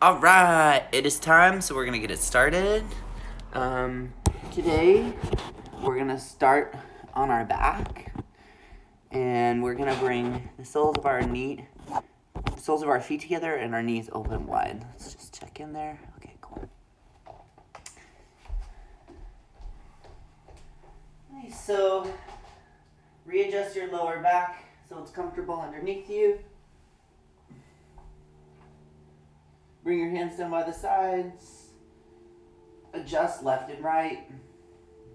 All right, it is time, so we're gonna get it started. Today, we're gonna start on our back, and we're gonna bring the soles of our feet together and our knees open wide. Let's just check in there. Okay, cool. Nice. So, readjust your lower back so it's comfortable underneath you. Bring your hands down by the sides. Adjust left and right.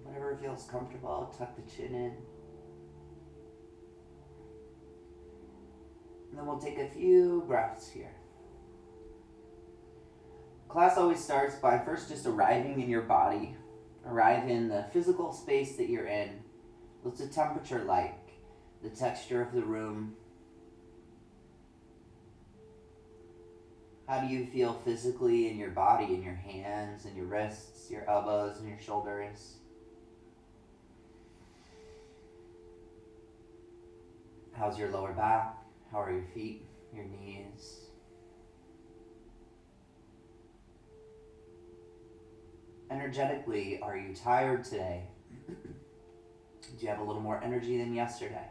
Whatever feels comfortable. Tuck the chin in. And then we'll take a few breaths here. Class always starts by first just arriving in your body. Arrive in the physical space that you're in. What's the temperature like? The texture of the room. How do you feel physically in your body, in your hands, and your wrists, your elbows, and your shoulders? How's your lower back? How are your feet, your knees? Energetically, are you tired today? Do you have a little more energy than yesterday?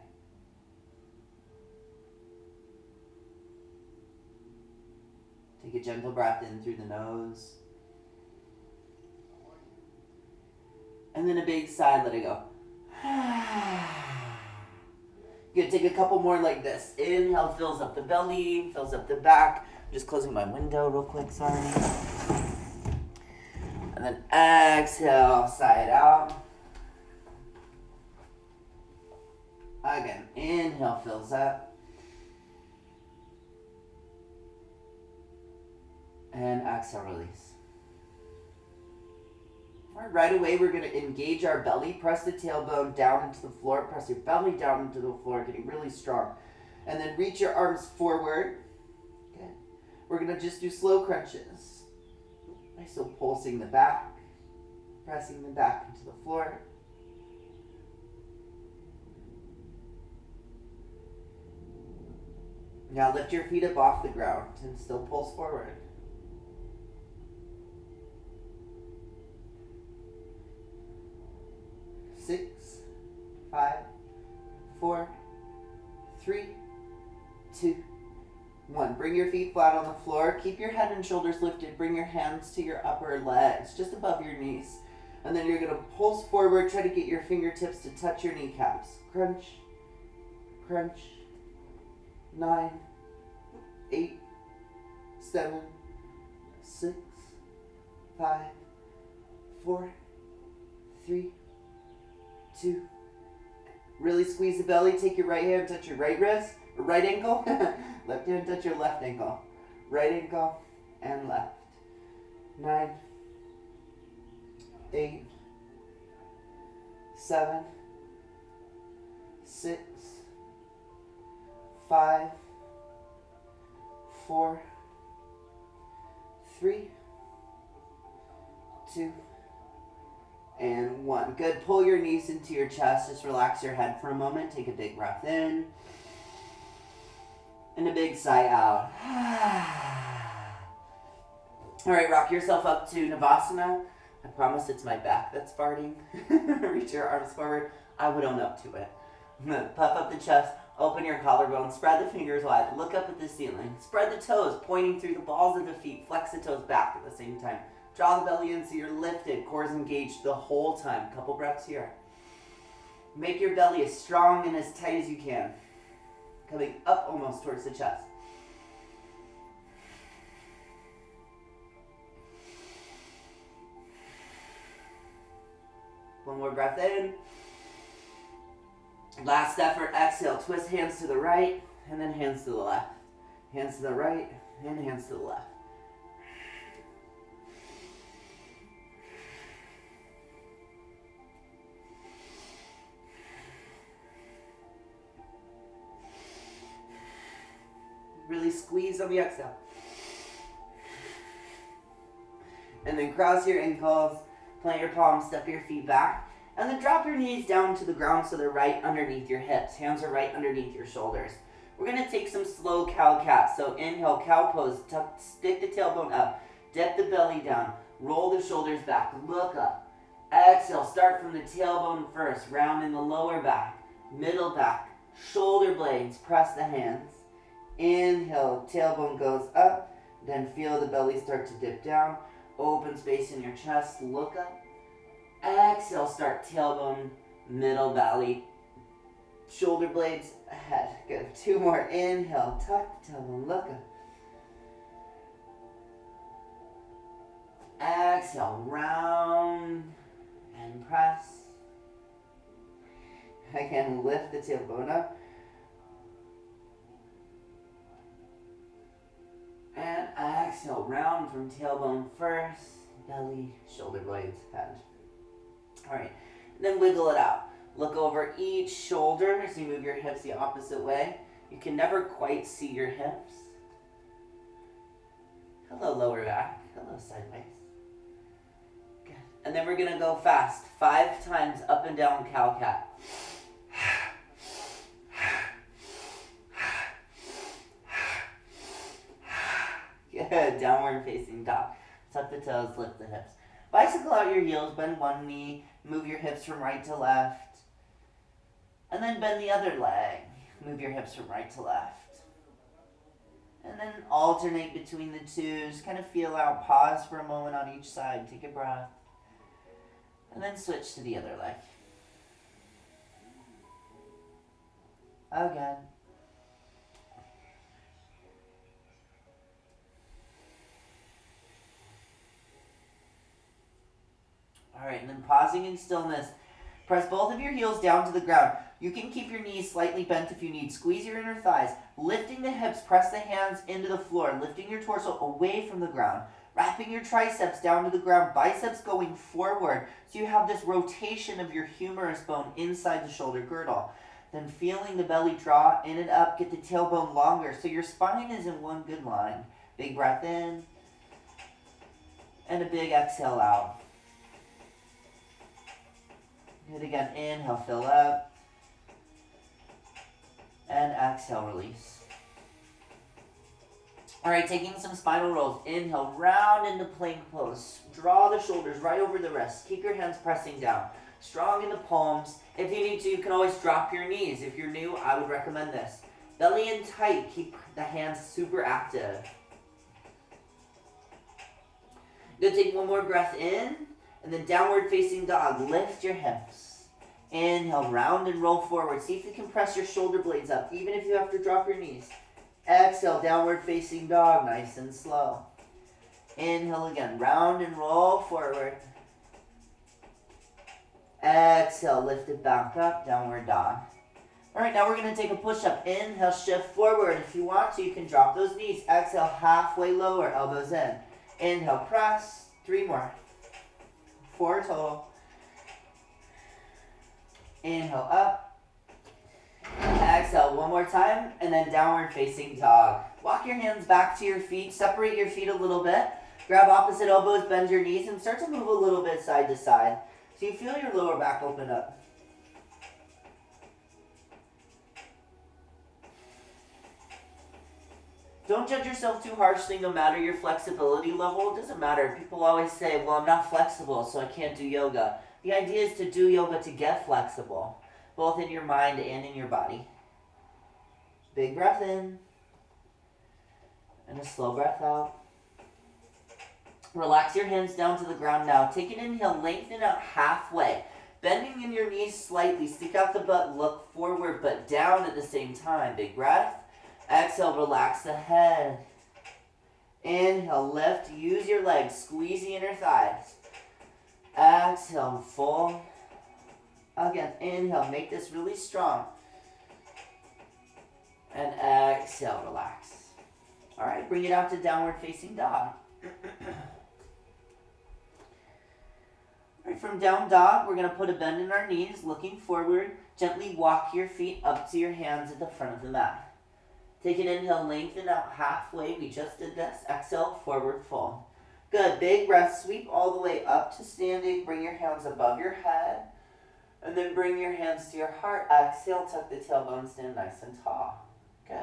Take a gentle breath in through the nose. And then a big sigh, let it go. Good, take a couple more like this. Inhale, fills up the belly, fills up the back. I'm just closing my window real quick, sorry. And then exhale, sigh it out. Again, inhale, fills up. And exhale, release. All right away, we're going to engage our belly. Press the tailbone down into the floor. Press your belly down into the floor, getting really strong. And then reach your arms forward. Okay. We're going to just do slow crunches. Nice, so pulsing the back. Pressing the back into the floor. Now lift your feet up off the ground and still pulse forward. 6, 5, 4, 3, 2, 1. Bring your feet flat on the floor. Keep your head and shoulders lifted. Bring your hands to your upper legs, just above your knees. And then you're going to pulse forward. Try to get your fingertips to touch your kneecaps. Crunch, crunch. 9, 8, 7, 6, 5, 4, 3, 2. Really squeeze the belly. Take your right hand, touch your right wrist, or right ankle. Left hand, touch your left ankle. Right ankle and left. 9, 8, 7, 6, 5, 4, 3, 2, and 1. Good. Pull your knees into your chest. Just relax your head for a moment. Take a big breath in. And a big sigh out. All right, rock yourself up to Navasana. I promise it's my back that's farting. Reach your arms forward. I would own up to it. Puff up the chest. Open your collarbone. Spread the fingers wide. Look up at the ceiling. Spread the toes, pointing through the balls of the feet. Flex the toes back at the same time. Draw the belly in so you're lifted. Core's engaged the whole time. Couple breaths here. Make your belly as strong and as tight as you can. Coming up almost towards the chest. One more breath in. Last effort, exhale. Twist hands to the right and then hands to the left. Hands to the right and hands to the left. Really squeeze on the exhale. And then cross your ankles, plant your palms, step your feet back. And then drop your knees down to the ground so they're right underneath your hips. Hands are right underneath your shoulders. We're going to take some slow cow-cat. So inhale, cow pose, stick the tailbone up, dip the belly down, roll the shoulders back, look up. Exhale, start from the tailbone first, round in the lower back, middle back, shoulder blades, press the hands. Inhale, tailbone goes up, then feel the belly start to dip down, open space in your chest, look up. Exhale, start tailbone, middle belly, shoulder blades ahead. Good. 2 more. Inhale, tuck the tailbone, look up. Exhale, round and press. Again, lift the tailbone up. And exhale, round from tailbone first, belly, shoulder blades, head. All right, then wiggle it out. Look over each shoulder as you move your hips the opposite way. You can never quite see your hips. Hello, lower back. Hello, sideways. Good. And then we're going to go fast. 5 times up and down cow-cat. Good. Downward facing dog. Tuck the toes, lift the hips. Bicycle out your heels, bend one knee, move your hips from right to left. And then bend the other leg. Move your hips from right to left. And then alternate between the two. Just kind of feel out. Pause for a moment on each side. Take a breath. And then switch to the other leg. Again. All right, and then pausing in stillness. Press both of your heels down to the ground. You can keep your knees slightly bent if you need. Squeeze your inner thighs. Lifting the hips, press the hands into the floor. Lifting your torso away from the ground. Wrapping your triceps down to the ground. Biceps going forward. So you have this rotation of your humerus bone inside the shoulder girdle. Then feeling the belly draw in and up. Get the tailbone longer so your spine is in one good line. Big breath in. And a big exhale out. Good again. Inhale, fill up. And exhale, release. All right, taking some spinal rolls. Inhale, round into plank pose. Draw the shoulders right over the wrists. Keep your hands pressing down. Strong in the palms. If you need to, you can always drop your knees. If you're new, I would recommend this. Belly in tight. Keep the hands super active. Good, take one more breath in. And then downward facing dog. Lift your hips. Inhale, round and roll forward. See if you can press your shoulder blades up, even if you have to drop your knees. Exhale, downward facing dog, nice and slow. Inhale again, round and roll forward. Exhale, lift it back up, downward dog. All right, now we're going to take a push-up. Inhale, shift forward. If you want to, you can drop those knees. Exhale, halfway lower, elbows in. Inhale, press. 3 more. 4 total. Inhale, up. Exhale, one more time, and then downward facing dog. Walk your hands back to your feet. Separate your feet a little bit. Grab opposite elbows, bend your knees, and start to move a little bit side to side. So you feel your lower back open up. Don't judge yourself too harshly no matter your flexibility level. It doesn't matter. People always say, well, I'm not flexible, so I can't do yoga. The idea is to do yoga to get flexible, both in your mind and in your body. Big breath in, and a slow breath out. Relax your hands down to the ground now. Take an inhale, lengthen out halfway. Bending in your knees slightly. Stick out the butt, look forward, but down at the same time. Big breath. Exhale, relax the head. Inhale, lift, use your legs, squeeze the inner thighs. Exhale, full. Again, inhale, make this really strong. And exhale, relax. All right, bring it out to downward facing dog. All right, from down dog, we're going to put a bend in our knees, looking forward. Gently walk your feet up to your hands at the front of the mat. Take an inhale, lengthen out halfway. We just did this. Exhale, forward fold. Good. Big breath. Sweep all the way up to standing. Bring your hands above your head. And then bring your hands to your heart. Exhale, tuck the tailbone, stand nice and tall. Good.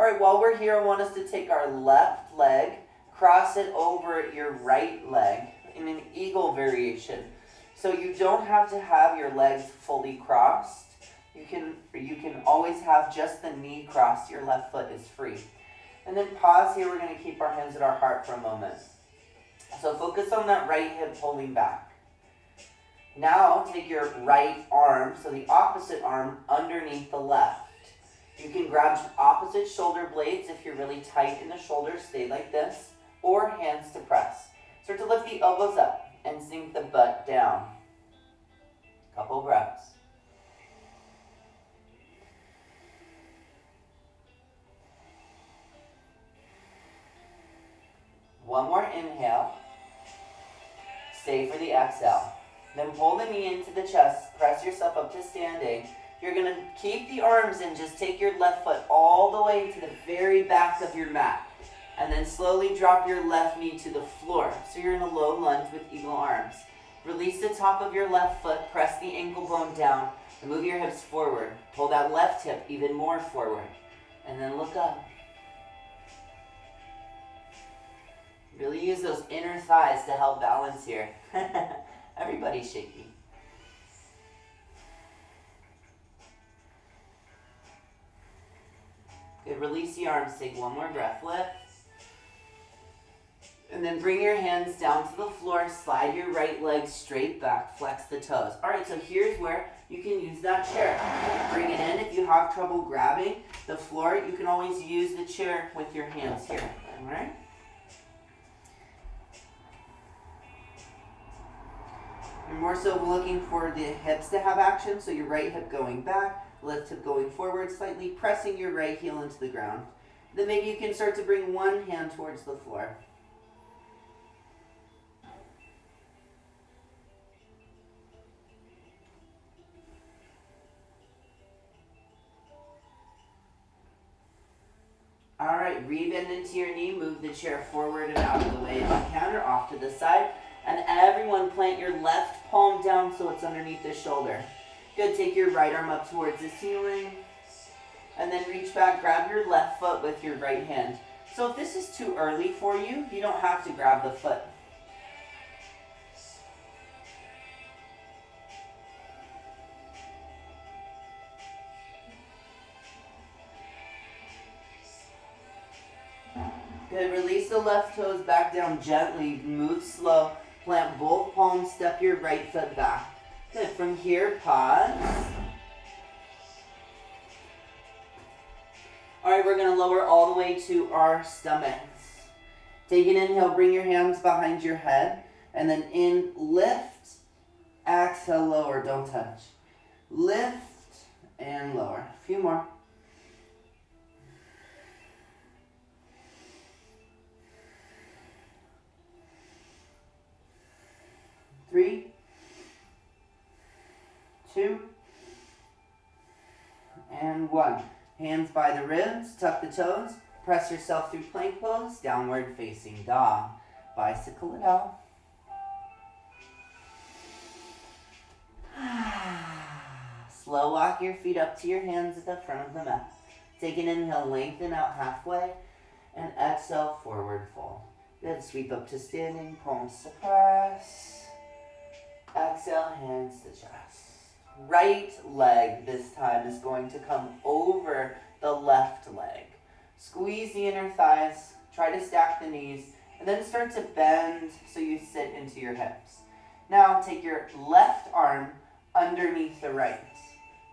All right, while we're here, I want us to take our left leg, cross it over your right leg in an eagle variation. So you don't have to have your legs fully crossed. You can always have just the knee crossed. Your left foot is free. And then pause here. We're going to keep our hands at our heart for a moment. So focus on that right hip pulling back. Now take your right arm, so the opposite arm, underneath the left. You can grab opposite shoulder blades if you're really tight in the shoulders, stay like this, or hands to press. Start to lift the elbows up and sink the butt down. Couple breaths. One more inhale. Stay for the exhale. Then pull the knee into the chest, press yourself up to standing. You're going to keep the arms and just take your left foot all the way to the very back of your mat. And then slowly drop your left knee to the floor. So you're in a low lunge with eagle arms. Release the top of your left foot, press the ankle bone down, and move your hips forward. Pull that left hip even more forward. And then look up. Really use those inner thighs to help balance here. Everybody's shaky. Good, release the arms, take one more breath, lift. And then bring your hands down to the floor, slide your right leg straight back, flex the toes. All right, so here's where you can use that chair. Bring it in. If you have trouble grabbing the floor, you can always use the chair with your hands here, all right? You're more so looking for the hips to have action, so your right hip going back, left hip going forward, slightly pressing your right heel into the ground. Then maybe you can start to bring one hand towards the floor. All right, rebend into your knee, move the chair forward and out of the way if you can, or off to the side. And everyone plant your left palm down so it's underneath the shoulder. Good, take your right arm up towards the ceiling. And then reach back, grab your left foot with your right hand. So if this is too early for you, you don't have to grab the foot. Good, release the left toes back down gently, move slow. Plant both palms, step your right foot back. Good, from here, pause. All right, we're gonna lower all the way to our stomachs. Take an inhale, bring your hands behind your head, and then in, lift, exhale, lower, don't touch. Lift and lower, a few more. Three, 2, and 1. Hands by the ribs, tuck the toes, press yourself through plank pose, downward facing dog. Bicycle it out. Slow walk your feet up to your hands at the front of the mat. Take an inhale, lengthen out halfway, and exhale, forward fold. Good, sweep up to standing, palms to press. Exhale, hands to chest. Right leg this time is going to come over the left leg. Squeeze the inner thighs, try to stack the knees, and then start to bend so you sit into your hips. Now take your left arm underneath the right.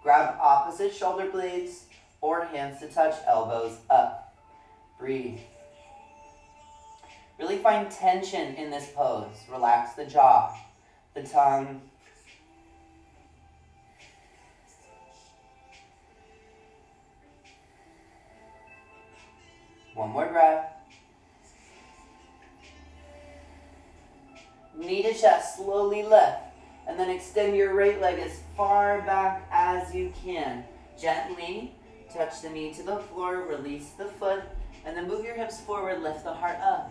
Grab opposite shoulder blades or hands to touch, elbows up. Breathe. Really find tension in this pose. Relax the jaw, the tongue. One more breath. Knee to chest, slowly lift. And then extend your right leg as far back as you can. Gently touch the knee to the floor, release the foot, and then move your hips forward, lift the heart up.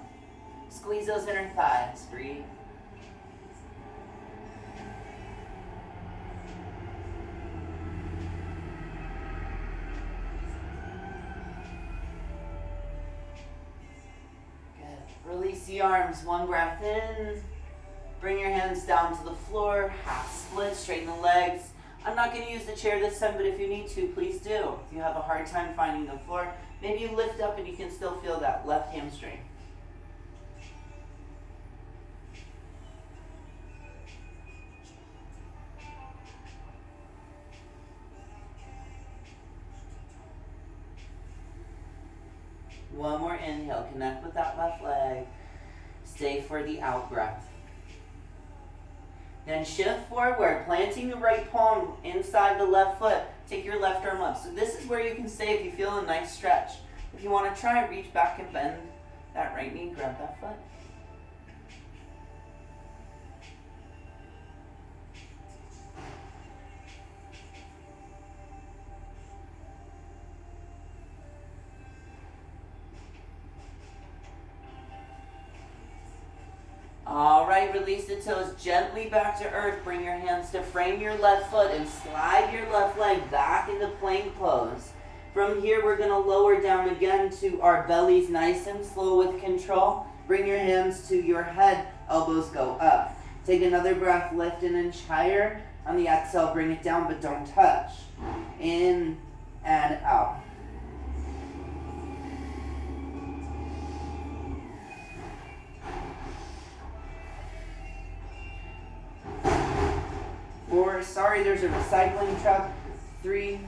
Squeeze those inner thighs, breathe. arms. One breath in. Bring your hands down to the floor. Half split. Straighten the legs. I'm not going to use the chair this time, but if you need to, please do. If you have a hard time finding the floor, maybe you lift up and you can still feel that left hamstring. One more inhale. Connect with that left leg. Stay for the out breath. Then shift forward, planting the right palm inside the left foot. Take your left arm up. So this is where you can stay if you feel a nice stretch. If you want to try, reach back and bend that right knee. Grab that foot. All right, release the toes gently back to earth. Bring your hands to frame your left foot and slide your left leg back into plank pose. From here, we're going to lower down again to our bellies nice and slow with control. Bring your hands to your head, elbows go up. Take another breath, lift an inch higher. On the exhale, bring it down, but don't touch. In and out. Sorry, there's a recycling truck. 3,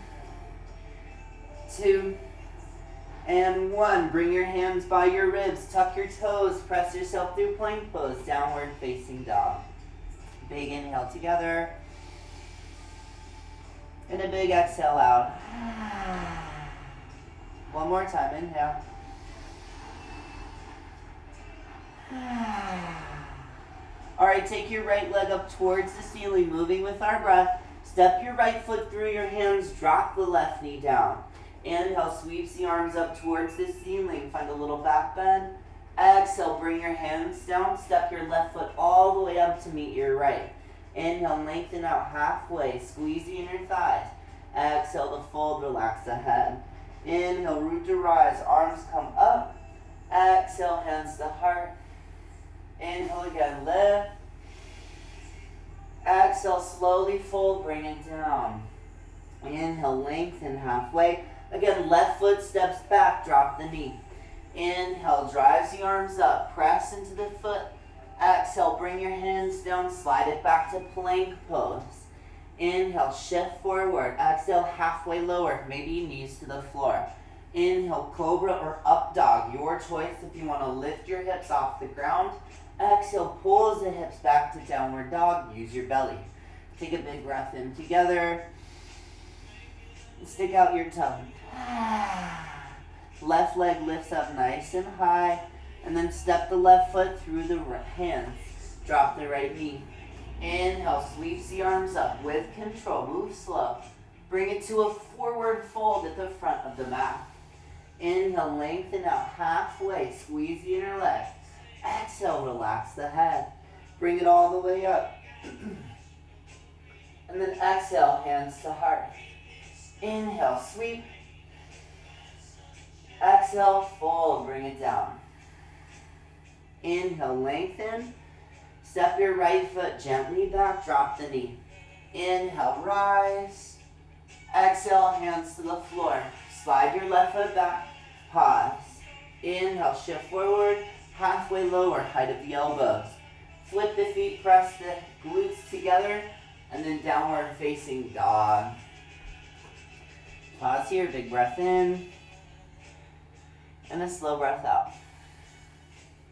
2, and 1. Bring your hands by your ribs. Tuck your toes. Press yourself through plank pose. Downward facing dog. Big inhale together. And a big exhale out. One more time. Inhale. All right, take your right leg up towards the ceiling, moving with our breath. Step your right foot through your hands, drop the left knee down. Inhale, sweeps the arms up towards the ceiling. Find a little back bend. Exhale, bring your hands down. Step your left foot all the way up to meet your right. Inhale, lengthen out halfway. Squeeze the inner thighs. Exhale to fold, relax the head. Inhale, root to rise. Arms come up. Exhale, hands to heart. Inhale again, lift. Exhale, slowly fold, bring it down. Inhale, lengthen halfway. Again, left foot steps back, drop the knee. Inhale, drives the arms up, press into the foot. Exhale, bring your hands down, slide it back to plank pose. Inhale, shift forward. Exhale, halfway lower, maybe knees to the floor. Inhale, cobra or up dog, your choice if you want to lift your hips off the ground. Exhale, pulls the hips back to downward dog. Use your belly. Take a big breath in together. Stick out your tongue. Left leg lifts up nice and high. And then step the left foot through the hands. Drop the right knee. Inhale, sweeps the arms up with control. Move slow. Bring it to a forward fold at the front of the mat. Inhale, lengthen out halfway. Squeeze the inner leg. Exhale, relax the head. Bring it all the way up. And then exhale, hands to heart. Inhale, sweep. Exhale, fold, bring it down. Inhale, lengthen. Step your right foot gently back, drop the knee. Inhale, rise. Exhale, hands to the floor. Slide your left foot back, pause. Inhale, shift forward. Halfway lower, height of the elbows. Flip the feet, press the glutes together, and then downward facing dog. Pause here, big breath in, and a slow breath out.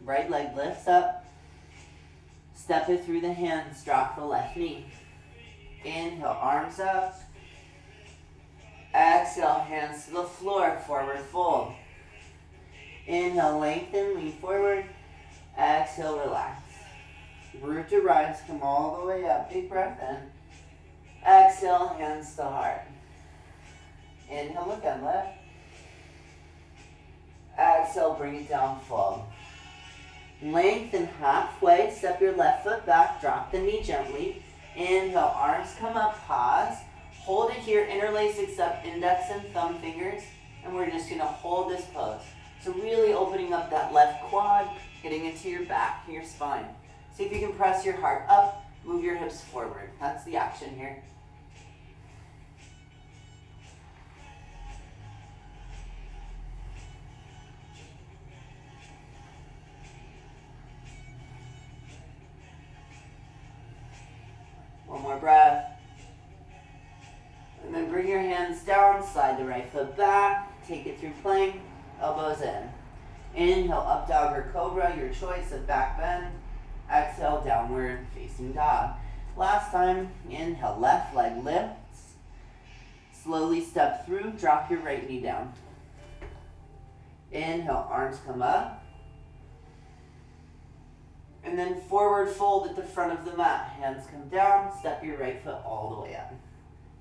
Right leg lifts up. Step it through the hands, drop the left knee. Inhale, arms up. Exhale, hands to the floor, forward fold. Inhale, lengthen, lean forward. Exhale, relax. Root to rise, come all the way up. Big breath in. Exhale, hands to heart. Inhale, again, lift. Exhale, bring it down, fold. Lengthen halfway, step your left foot back, drop the knee gently. Inhale, arms come up, pause. Hold it here, interlace except index and thumb fingers. And we're just gonna hold this pose. So really opening up that left quad, getting into your back and your spine. See if you can press your heart up, move your hips forward. That's the action here. One more breath. And then bring your hands down, slide the right foot back, take it through plank, elbows in. Inhale, up dog or cobra, your choice of back bend. Exhale, downward facing dog. Last time, inhale, left leg lifts. Slowly step through, drop your right knee down. Inhale, arms come up. And then forward fold at the front of the mat. Hands come down, step your right foot all the way up.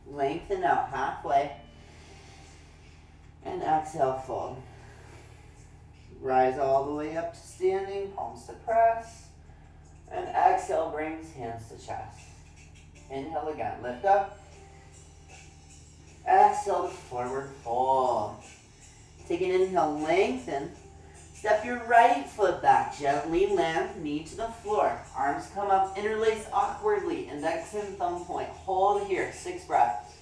Lengthen out halfway. And exhale, fold. Rise all the way up to standing, palms to press. And exhale, brings hands to chest. Inhale again, lift up. Exhale, forward fold. Take an inhale, lengthen. Step your right foot back, gently land, knee to the floor. Arms come up, interlace awkwardly, index and thumb point. Hold here, 6 breaths.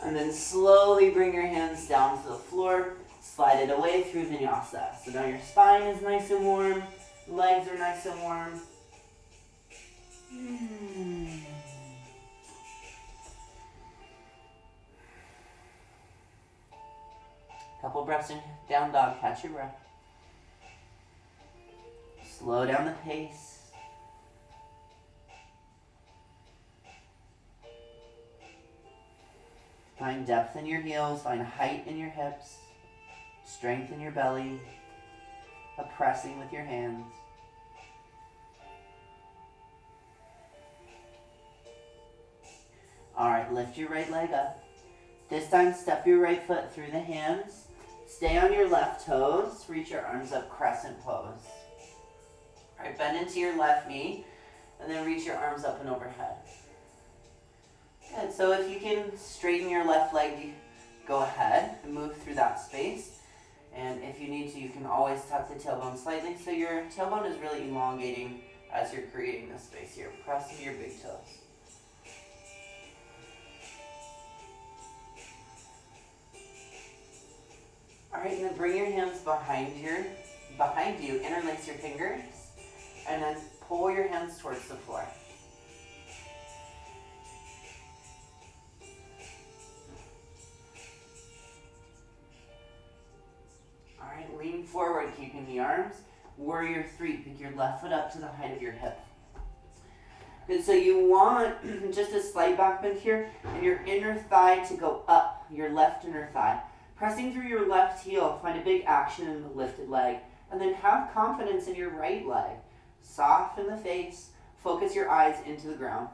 And then slowly bring your hands down to the floor. Slide it away through vinyasa. So now your spine is nice and warm. Legs are nice and warm. Couple breaths in, down dog, catch your breath. Slow down the pace. Find depth in your heels, find height in your hips. Strength in your belly, a pressing with your hands. All right, lift your right leg up. This time, step your right foot through the hands. Stay on your left toes. Reach your arms up, crescent pose. All right, bend into your left knee, and then reach your arms up and overhead. Good, so if you can straighten your left leg, go ahead and move through that space. And if you need to, you can always tuck the tailbone slightly so your tailbone is really elongating as you're creating this space here. Pressing your big toes. All right, and then bring your hands behind you, interlace your fingers, and then pull your hands towards the floor. Lean forward, keeping the arms. Warrior 3, pick your left foot up to the height of your hip. And so you want just a slight back bend here, and your inner thigh to go up, your left inner thigh. Pressing through your left heel, find a big action in the lifted leg. And then have confidence in your right leg. Soften the face, focus your eyes into the ground.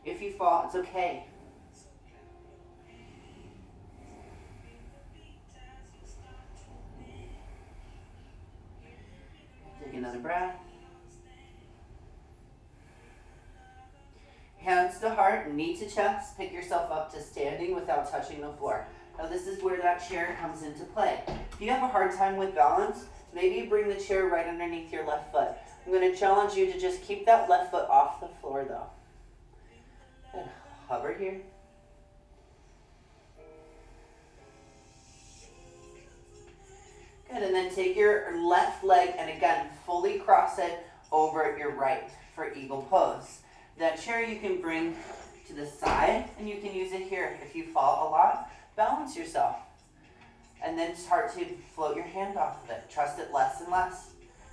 If you fall, it's okay. Take another breath. Hands to heart, knee to chest. Pick yourself up to standing without touching the floor. Now this is where that chair comes into play. If you have a hard time with balance, maybe bring the chair right underneath your left foot. I'm going to challenge you to just keep that left foot off the floor though. Good. Hover here. Good, and then take your left leg and again, fully cross it over your right for eagle pose. That chair you can bring to the side and you can use it here. If you fall a lot, balance yourself. And then start to float your hand off of it. Trust it less and less.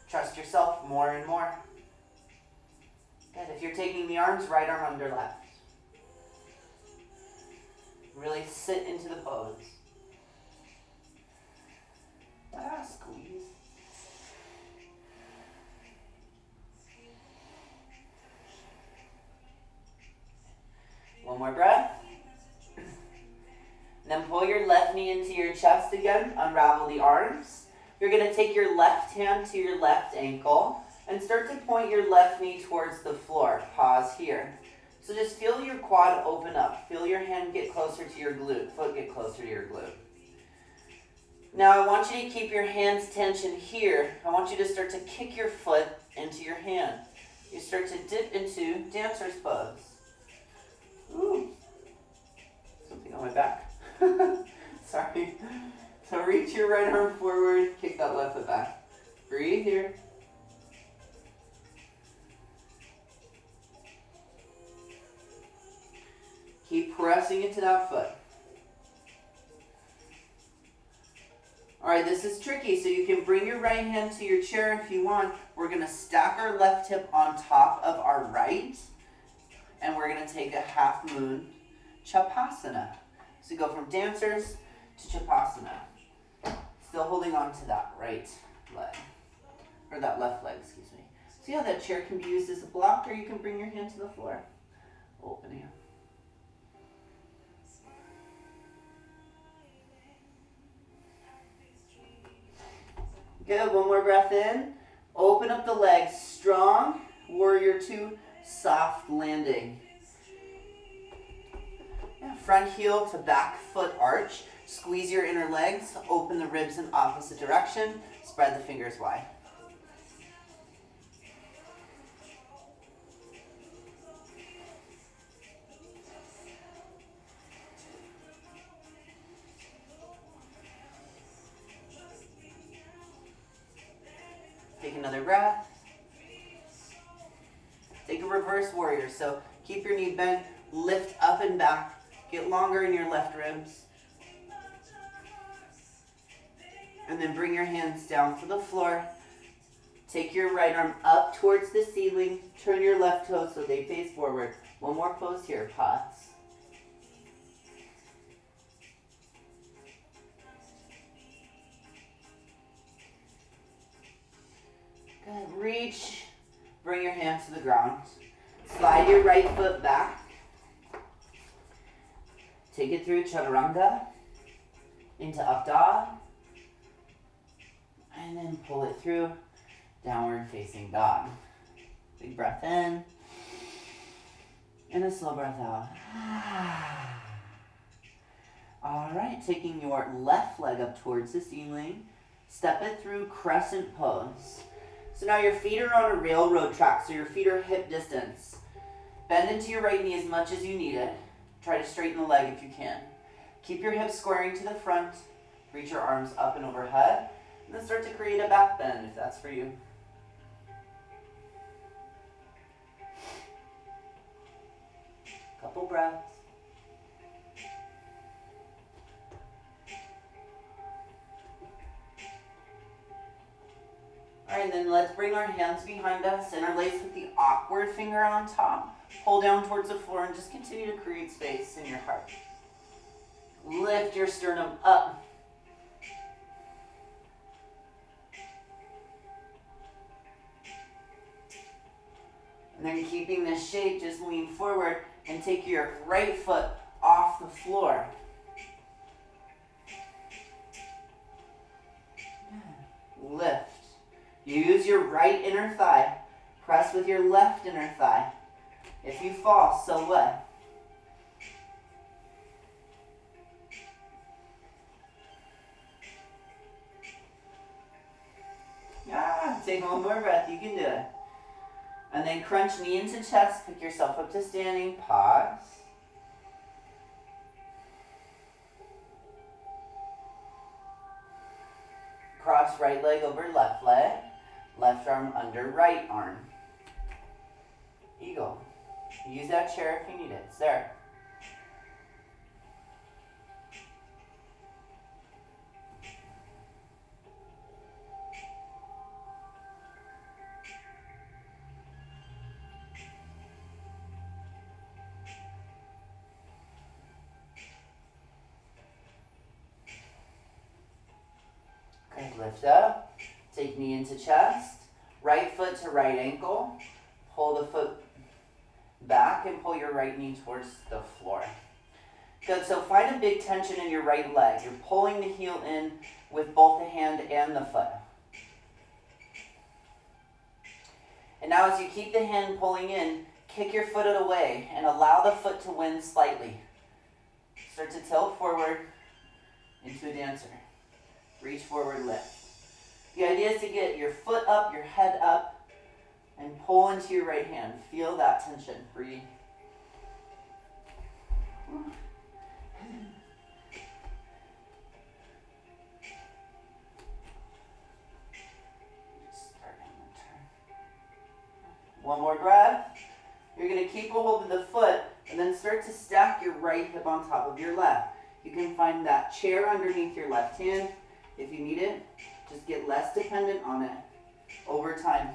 Trust yourself more and more. Good, if you're taking the arms, right arm under left. Really sit into the pose. Squeeze. One more breath. Then pull your left knee into your chest again. Unravel the arms. You're going to take your left hand to your left ankle and start to point your left knee towards the floor. Pause here. So just feel your quad open up. Feel your hand get closer to your glute, foot get closer to your glute. Now I want you to keep your hands tension here. I want you to start to kick your foot into your hand. You start to dip into dancer's pose. Ooh, something on my back. Sorry. So reach your right arm forward, kick that left foot back. Breathe here. Keep pressing into that foot. All right, this is tricky, so you can bring your right hand to your chair if you want. We're going to stack our left hip on top of our right, and we're going to take a half moon Chapasana. So go from dancers to Chapasana. Still holding on to that right leg, or that left leg, excuse me. See how that chair can be used as a block, or you can bring your hand to the floor. Opening up. Good, one more breath in. Open up the legs, strong, warrior two, soft landing. Yeah, front heel to back foot arch. Squeeze your inner legs, open the ribs in opposite direction, spread the fingers wide. Take another breath. Take a reverse warrior. So keep your knee bent, lift up and back, get longer in your left ribs. And then bring your hands down to the floor. Take your right arm up towards the ceiling. Turn your left toes so they face forward. One more pose here. Pause. Good. Reach. Bring your hands to the ground. Slide your right foot back. Take it through Chaturanga into Up Dog. And then pull it through Downward Facing Dog. Big breath in. And a slow breath out. All right, taking your left leg up towards the ceiling. Step it through Crescent Pose. So now your feet are on a railroad track, so your feet are hip distance. Bend into your right knee as much as you need it. Try to straighten the leg if you can. Keep your hips squaring to the front. Reach your arms up and overhead. And then start to create a back bend if that's for you. Couple breaths. All right, then let's bring our hands behind us, interlace with the awkward finger on top. Pull down towards the floor and just continue to create space in your heart. Lift your sternum up. And then keeping this shape, just lean forward and take your right foot off the floor. Lift. Use your right inner thigh. Press with your left inner thigh. If you fall, so what? Take one more breath. You can do it. And then crunch knee into chest. Pick yourself up to standing. Pause. Cross right leg over left leg. Left arm under right arm. Eagle. Use that chair if you need it. It's there. Okay, lift up. Take knee into chest. Right foot to right ankle. Pull the foot back and pull your right knee towards the floor. Good, so find a big tension in your right leg. You're pulling the heel in with both the hand and the foot. And now as you keep the hand pulling in, kick your foot away and allow the foot to win slightly. Start to tilt forward into a dancer. Reach forward, lift. The idea is to get your foot up, your head up, and pull into your right hand. Feel that tension. Breathe. One more breath. You're going to keep a hold of the foot and then start to stack your right hip on top of your left. You can find that chair underneath your left hand. If you need it, just get less dependent on it over time.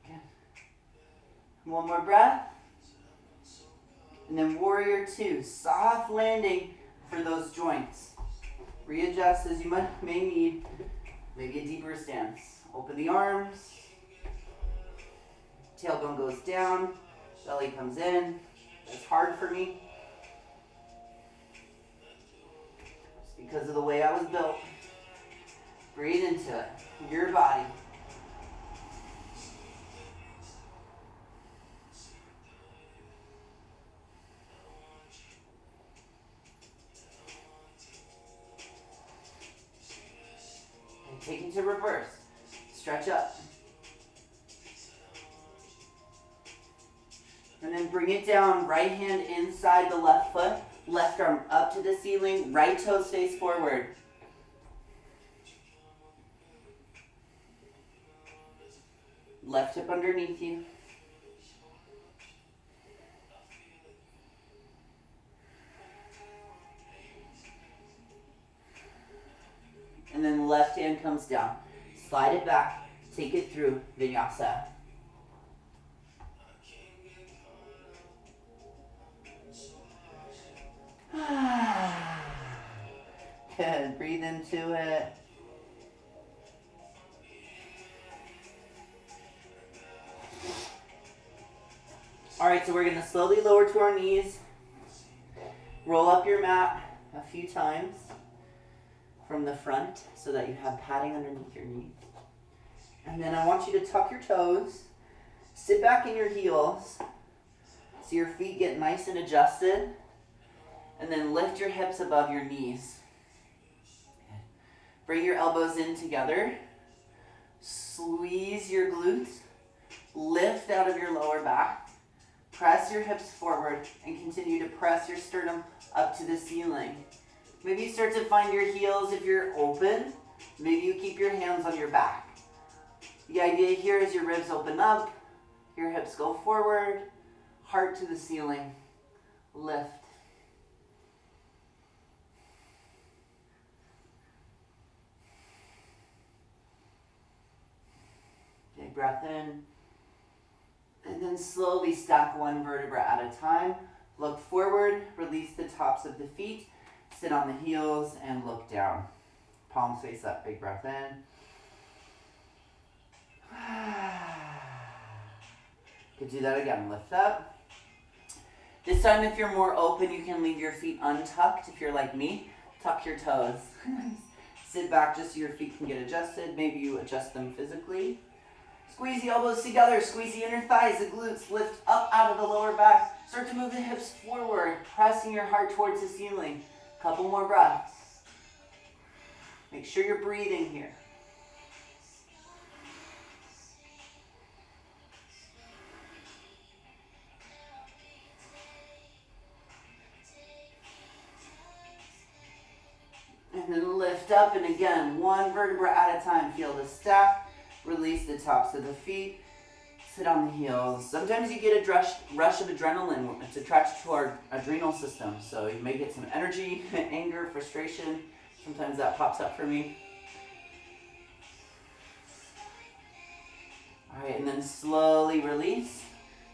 Good. One more breath. And then warrior two, soft landing for those joints. Readjust as you may need, maybe a deeper stance. Open the arms. Tailbone goes down, belly comes in. That's hard for me. It's because of the way I was built. Breathe into it, your body. And take it to reverse. Stretch up. And then bring it down, right hand inside the left foot, left arm up to the ceiling, right toes face forward. Left hip underneath you. And then left hand comes down. Slide it back, take it through vinyasa. Good, breathe into it. All right, so we're going to slowly lower to our knees. Roll up your mat a few times from the front so that you have padding underneath your knees. And then I want you to tuck your toes, sit back in your heels so your feet get nice and adjusted, and then lift your hips above your knees. Bring your elbows in together, squeeze your glutes, lift out of your lower back, press your hips forward, and continue to press your sternum up to the ceiling. Maybe you start to find your heels if you're open. Maybe you keep your hands on your back. The idea here is your ribs open up, your hips go forward, heart to the ceiling, lift. Big breath in. And then slowly stack one vertebra at a time. Look forward, release the tops of the feet, sit on the heels, and look down. Palms face up, big breath in. Could do that again, lift up. This time if you're more open, you can leave your feet untucked. If you're like me, tuck your toes. Sit back just so your feet can get adjusted. Maybe you adjust them physically. Squeeze the elbows together, squeeze the inner thighs, the glutes, lift up out of the lower back. Start to move the hips forward, pressing your heart towards the ceiling. Couple more breaths. Make sure you're breathing here. And then lift up, and again, one vertebra at a time. Feel the stack. Release the tops of the feet. Sit on the heels. Sometimes you get a rush of adrenaline. It's attached to our adrenal system. So you may get some energy, anger, frustration. Sometimes that pops up for me. All right, and then slowly release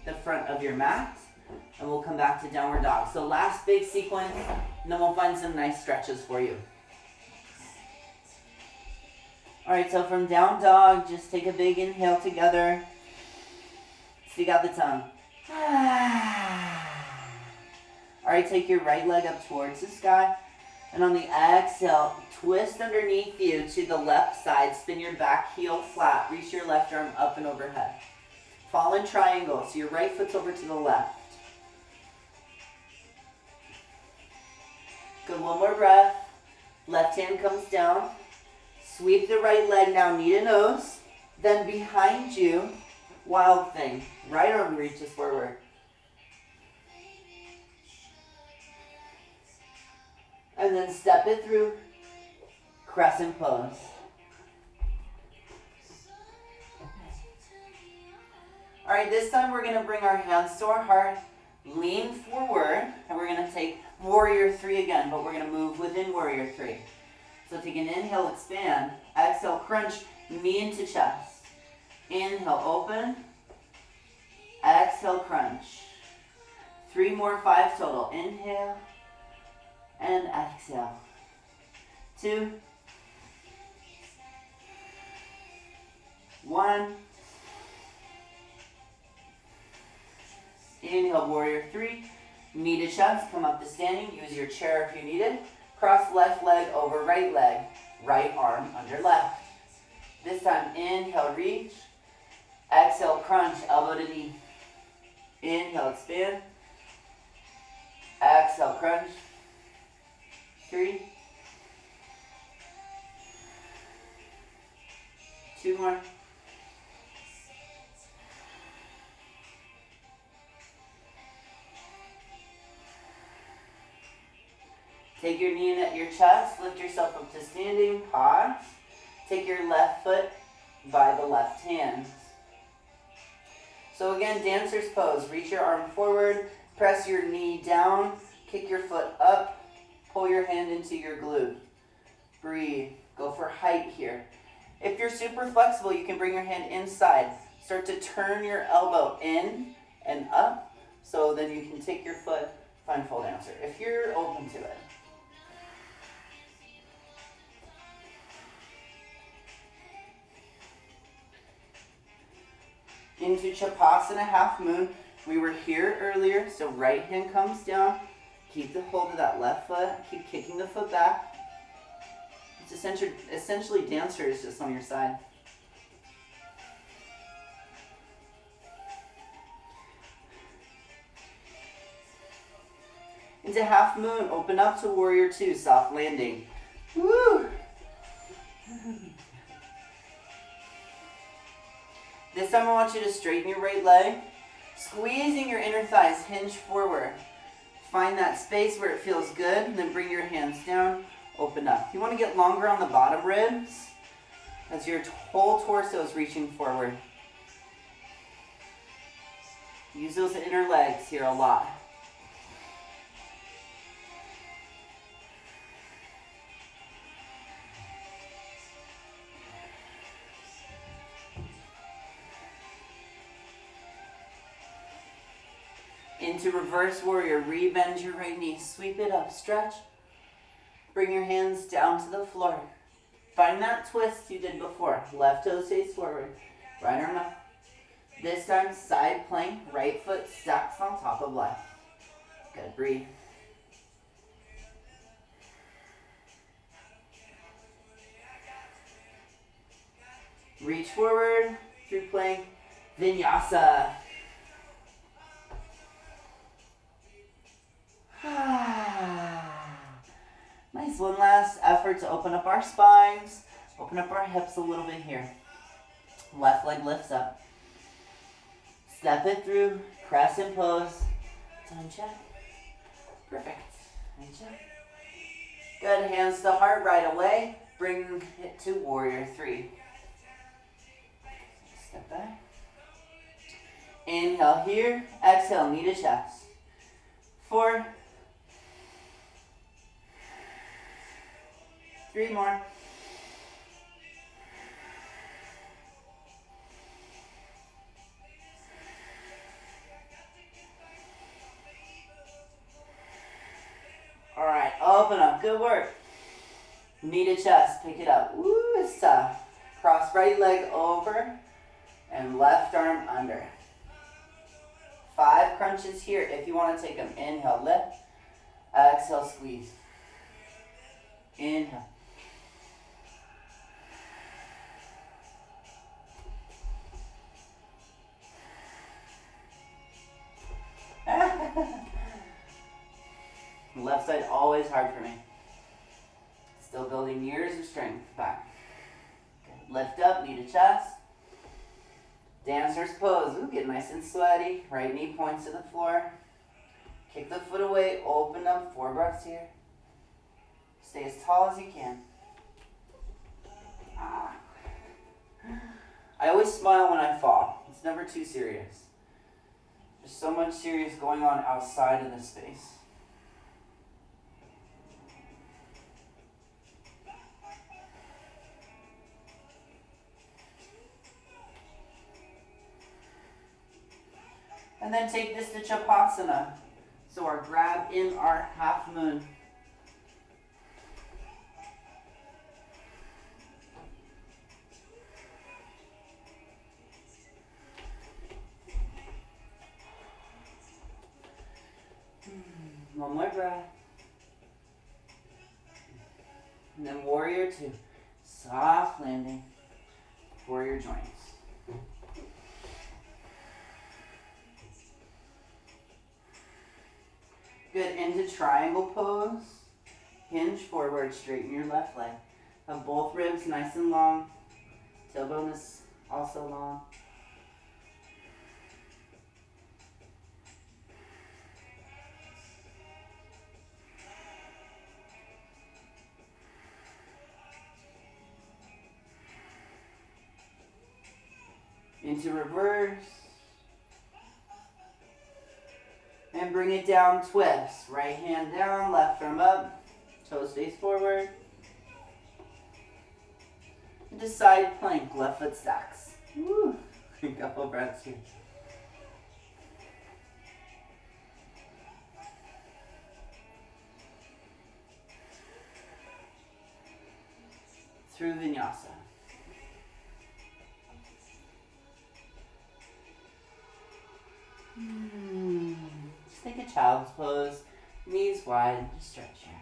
the front of your mat. And we'll come back to downward dog. So last big sequence, and then we'll find some nice stretches for you. Alright, so from down dog, just take a big inhale together. Stick out the tongue. Alright, take your right leg up towards the sky. And on the exhale, twist underneath you to the left side. Spin your back heel flat. Reach your left arm up and overhead. Fall in triangle, so your right foot's over to the left. Good, one more breath. Left hand comes down. Sweep the right leg now, knee to nose. Then behind you, wild thing. Right arm reaches forward. And then step it through, crescent pose. All right, this time we're gonna bring our hands to our heart, lean forward, and we're gonna take warrior three again, but we're gonna move within warrior three. So take an inhale, expand. Exhale, crunch, knee into chest. Inhale, open. Exhale, crunch. 3 more, 5 total. Inhale. And exhale. 2. 1. Inhale, warrior 3. Knee to chest, come up to standing. Use your chair if you need it. Cross left leg over right leg. Right arm under left. This time, inhale, reach. Exhale, crunch, elbow to knee. Inhale, expand. Exhale, crunch. 3. 2 more. Take your knee in at your chest, lift yourself up to standing, pause. Take your left foot by the left hand. So again, dancer's pose. Reach your arm forward, press your knee down, kick your foot up, pull your hand into your glute. Breathe. Go for height here. If you're super flexible, you can bring your hand inside. Start to turn your elbow in and up, so then you can take your foot, find full dancer, if you're open to it. Into Chapasana half moon. We were here earlier, so right hand comes down. Keep the hold of that left foot. Keep kicking the foot back. It's essentially dancer is just on your side. Into half moon, open up to warrior 2, soft landing. Woo! This time I want you to straighten your right leg, squeezing your inner thighs, hinge forward. Find that space where it feels good, and then bring your hands down, open up. You want to get longer on the bottom ribs as your whole torso is reaching forward. Use those inner legs here a lot. Into reverse warrior, rebend your right knee, sweep it up, stretch. Bring your hands down to the floor. Find that twist you did before. Left toe stays forward, right arm up. This time, side plank, right foot stacks on top of left. Good, breathe. Reach forward through plank, vinyasa. Nice, one last effort to open up our spines, open up our hips a little bit here. Left leg lifts up. Step it through, crescent pose. Time check. Perfect. Time check. Good, hands to heart right away. Bring it to warrior 3. Step back. Inhale here, exhale, knee to chest. 4. 3 more. All right, open up, good work. Knee to chest, pick it up. Woo, it's tough. Cross right leg over and left arm under. 5 crunches here if you want to take them. Inhale, lift. Exhale, squeeze. Inhale. Left side always hard for me. Still building years of strength back. Good. Lift up, knee to chest. Dancer's pose. Ooh, get nice and sweaty. Right knee points to the floor. Kick the foot away. Open up. 4 breaths here. Stay as tall as you can. I always smile when I fall. It's never too serious. There's so much serious going on outside of this space. And then take this to Chapasana. So our grab in our half moon. One more breath. And then warrior 2. Soft landing for your joints. Good, into triangle pose. Hinge forward, straighten your left leg. Have both ribs nice and long. Tailbone is also long. Into reverse. And bring it down, twist. Right hand down, left arm up. Toes face forward. Into side plank, left foot stacks. Woo. A couple breaths here. Through vinyasa. Just take a child's pose, knees wide, just stretch here.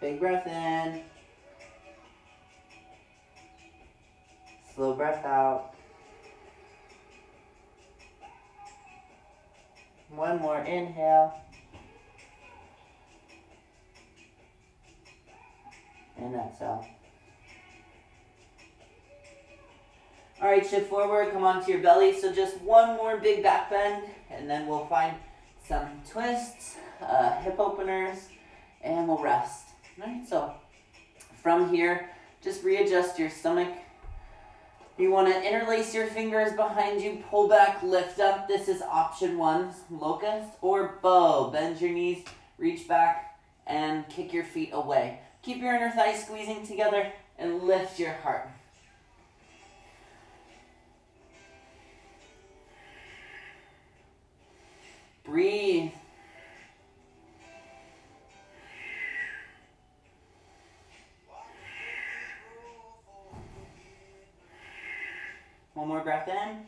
Big breath in. Slow breath out. One more inhale. And exhale. All right, shift forward, come onto your belly. So just one more big back bend, and then we'll find some twists, hip openers, and we'll rest. All right, so from here, just readjust your stomach. You want to interlace your fingers behind you, pull back, lift up. This is option 1, locust or bow. Bend your knees, reach back, and kick your feet away. Keep your inner thighs squeezing together and lift your heart. Breathe. One more breath in,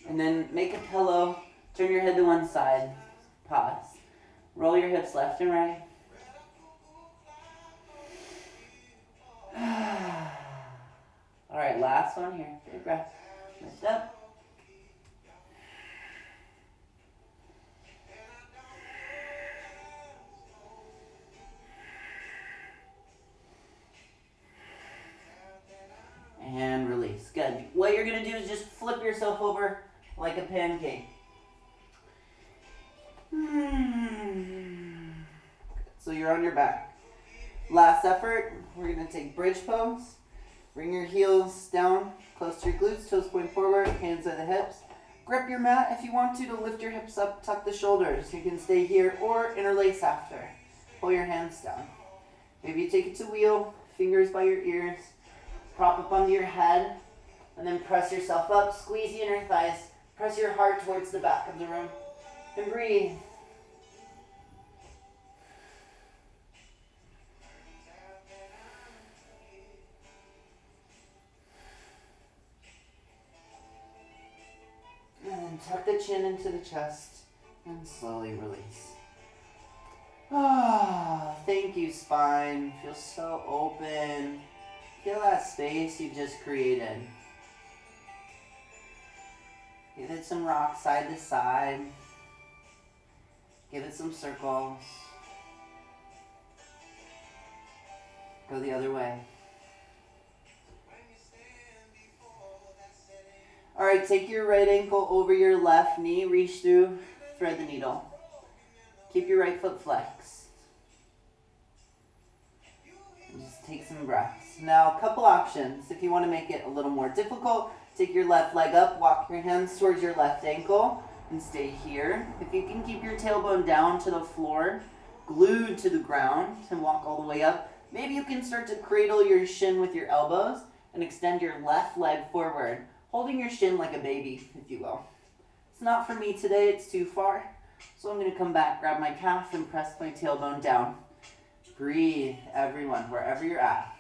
and then make a pillow, turn your head to one side, pause. Roll your hips left and right. All right, last one here, big breath, lift up. And release. Good. What you're going to do is just flip yourself over like a pancake. So you're on your back. Last effort, we're going to take bridge pose. Bring your heels down, close to your glutes, toes point forward, hands at the hips. Grip your mat if you want to lift your hips up, tuck the shoulders. You can stay here or interlace after. Pull your hands down. Maybe you take it to wheel, fingers by your ears. Prop up onto your head, and then press yourself up. Squeeze the inner thighs. Press your heart towards the back of the room. And breathe. And then tuck the chin into the chest and slowly release. Ah, thank you, spine. Feel so open. Feel that space you've just created. Give it some rock side to side. Give it some circles. Go the other way. All right, take your right ankle over your left knee. Reach through, thread the needle. Keep your right foot flexed. And just take some breaths. Now, a couple options. If you want to make it a little more difficult, take your left leg up, walk your hands towards your left ankle, and stay here. If you can keep your tailbone down to the floor, glued to the ground, and walk all the way up, maybe you can start to cradle your shin with your elbows and extend your left leg forward, holding your shin like a baby, if you will. It's not for me today, it's too far. So I'm going to come back, grab my calf, and press my tailbone down. Breathe, everyone, wherever you're at.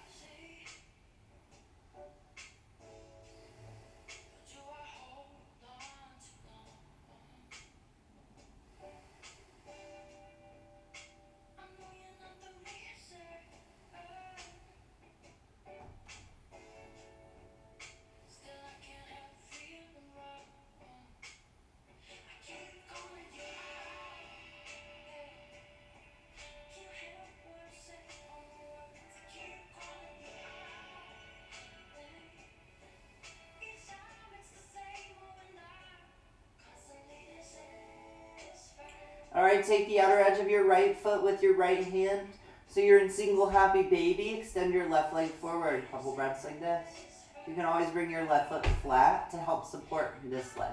All right, take the outer edge of your right foot with your right hand. So you're in single happy baby. Extend your left leg forward. Couple breaths like this. You can always bring your left foot flat to help support this leg.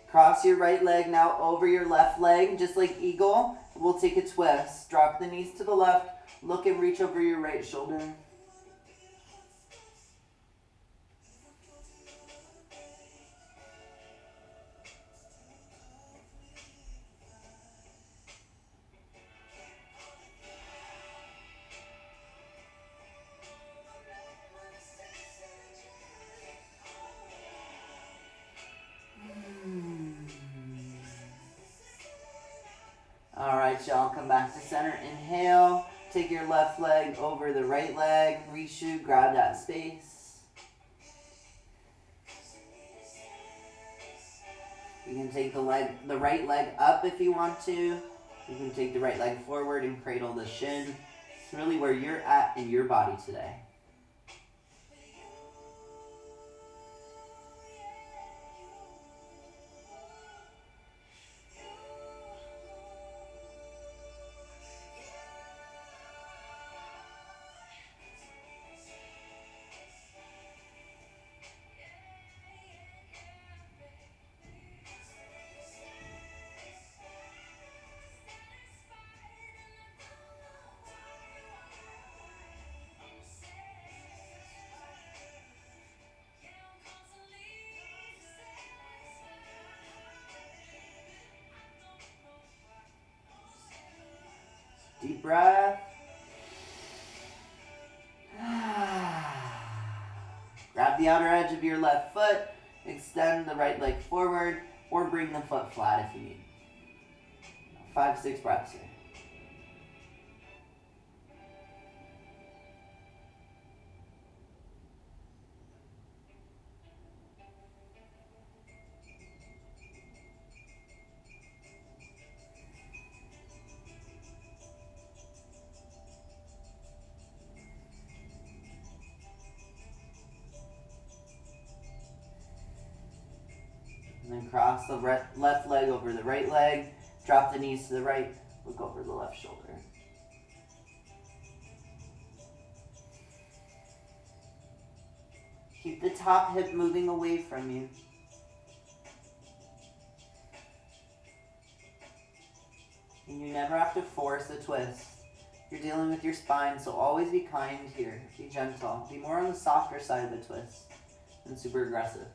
Cross your right leg now over your left leg, just like eagle. We'll take a twist. Drop the knees to the left. Look and reach over your right shoulder. All right, y'all, come back to center. Inhale, take your left leg over the right leg. Reshoot, grab that space. You can take the right leg up if you want to. You can take the right leg forward and cradle the shin. It's really where you're at in your body today. Deep breath. Grab the outer edge of your left foot. Extend the right leg forward or bring the foot flat if you need. 5-6 breaths here. And then cross the left leg over the right leg. Drop the knees to the right. Look over the left shoulder. Keep the top hip moving away from you. And you never have to force a twist. You're dealing with your spine, so always be kind here. Be gentle. Be more on the softer side of the twist than super aggressive.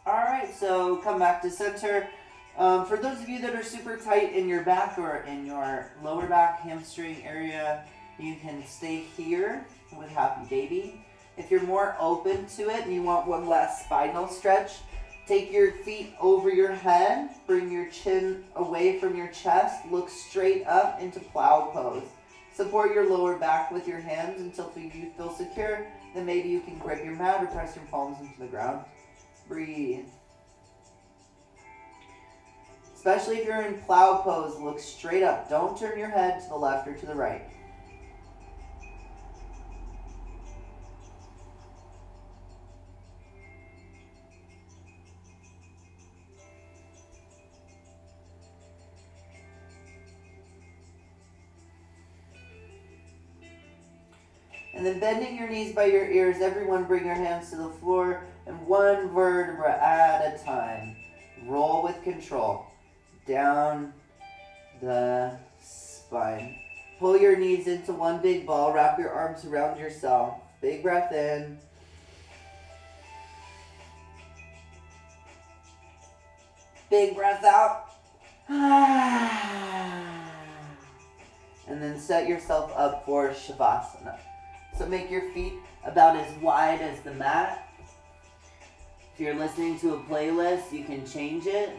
Alright, so come back to center. For those of you that are super tight in your back or in your lower back hamstring area, you can stay here with Happy Baby. If you're more open to it and you want one last spinal stretch, take your feet over your head, bring your chin away from your chest, look straight up into plow pose. Support your lower back with your hands until you feel secure. Then maybe you can grip your mat or press your palms into the ground. Breathe. Especially if you're in plow pose, look straight up. Don't turn your head to the left or to the right. And then bending your knees by your ears, everyone bring your hands to the floor and one vertebra at a time. Roll with control. Down the spine. Pull your knees into one big ball. Wrap your arms around yourself. Big breath in. Big breath out. And then set yourself up for Shavasana. So make your feet about as wide as the mat. If you're listening to a playlist, you can change it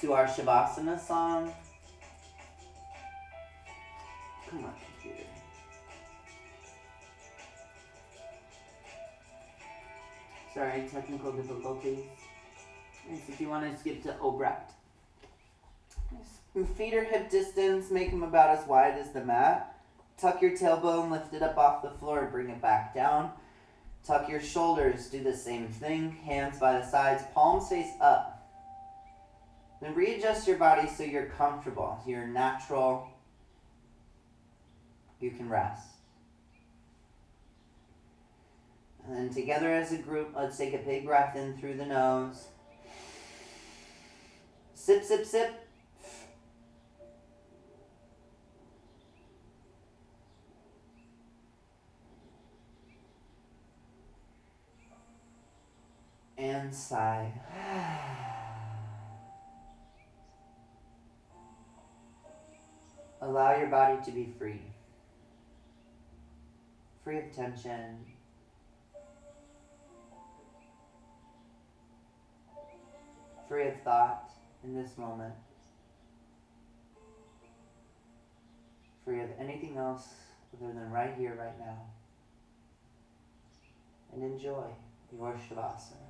to our Shavasana song. Come on, computer. Sorry, technical difficulties. Nice. If you want to skip to Obrecht. Nice. Feet are hip distance, make them about as wide as the mat. Tuck your tailbone, lift it up off the floor, bring it back down. Tuck your shoulders, do the same thing. Hands by the sides, palms face up. Then readjust your body so you're comfortable. You're natural. You can rest. And then together as a group, let's take a big breath in through the nose. Sip, sip, sip. And sigh. Allow your body to be free. Free of tension. Free of thought in this moment. Free of anything else other than right here, right now. And enjoy your Shavasana.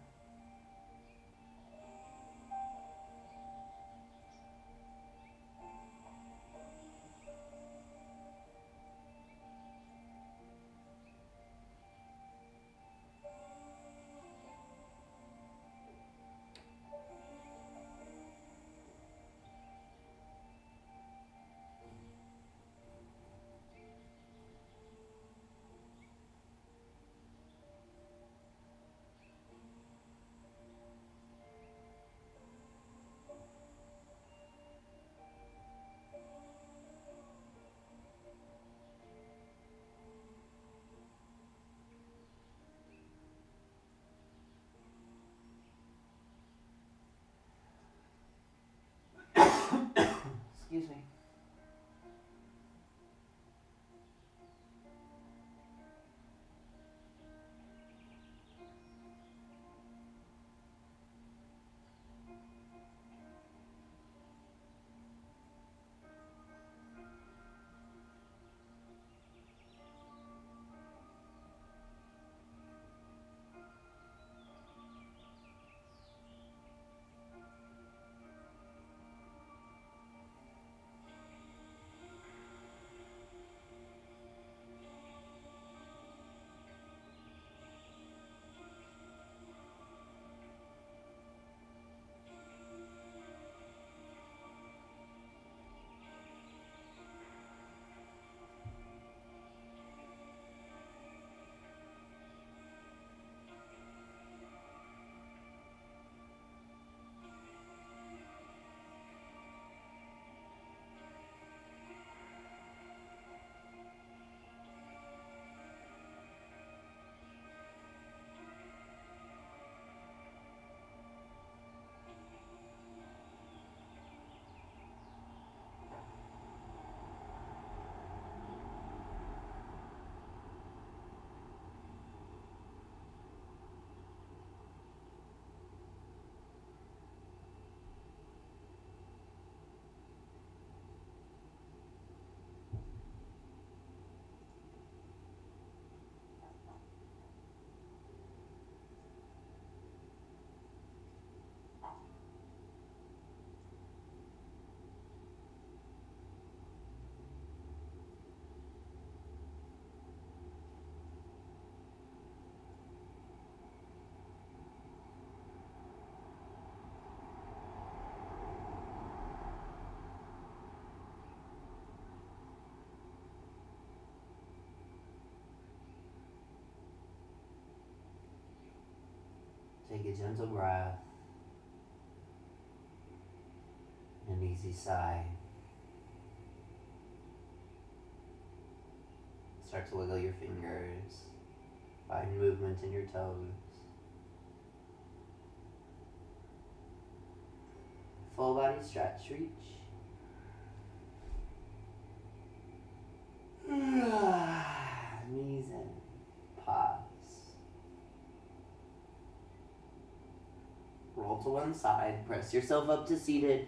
a gentle breath. An easy sigh. Start to wiggle your fingers. Find movement in your toes. Full body stretch, reach. Knees in. Pause. Roll to one side. Press yourself up to seated.